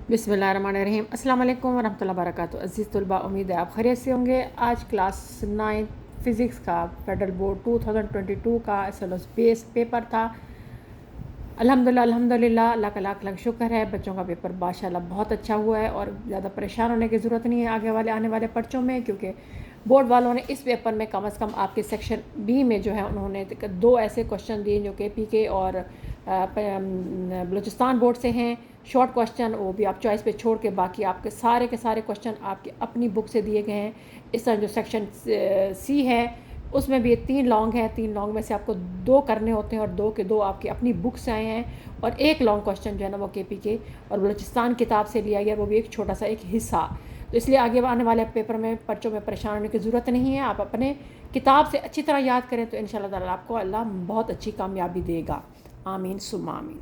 बिस्मिल्लाहिर्रहमानिर्रहीम। अस्सलाम वालेकुम वरहमतुल्लाहि वबरकातुहू। अज़ीज़ तलबा, उम्मीद है आप खैरियत से होंगे। आज क्लास 9 फ़िज़िक्स का फेडरल बोर्ड 2022 का एसएलएस बेस पेपर था। अल्हम्दुलिल्लाह अल्लाह का लाख लाख शुक्र है, बच्चों का पेपर माशाल्लाह बहुत अच्छा हुआ है और ज़्यादा परेशान होने की ज़रूरत नहीं है आने वाले पर्चों में, क्योंकि बोर्ड वालों ने इस पेपर में कम से कम आपके सेक्शन बी में जो है उन्होंने 2 ऐसे क्वेश्चन दिए जो के पी के और बलूचिस्तान बोर्ड से हैं। शॉर्ट क्वेश्चन, वो भी आप चॉइस पे छोड़ के बाकी आपके सारे क्वेश्चन आपकी अपनी बुक से दिए गए हैं। इस तरह जो सेक्शन सी है उसमें भी 3 लॉन्ग है, 3 लॉन्ग में से आपको 2 करने होते हैं और 2 के 2 आपकी अपनी बुक से आए हैं और एक लॉन्ग क्वेश्चन जो है ना वो के पी के और बलूचिस्तान किताब से लिया गया, वो भी एक छोटा सा एक हिस्सा। तो इसलिए आगे आने वाले पेपर में पर्चों में परेशान होने की ज़रूरत नहीं है। आप अपने किताब से अच्छी तरह याद करें तो इंशाल्लाह ताला आपको अल्लाह बहुत अच्छी कामयाबी देगा। आमीन सुम्मा आमीन।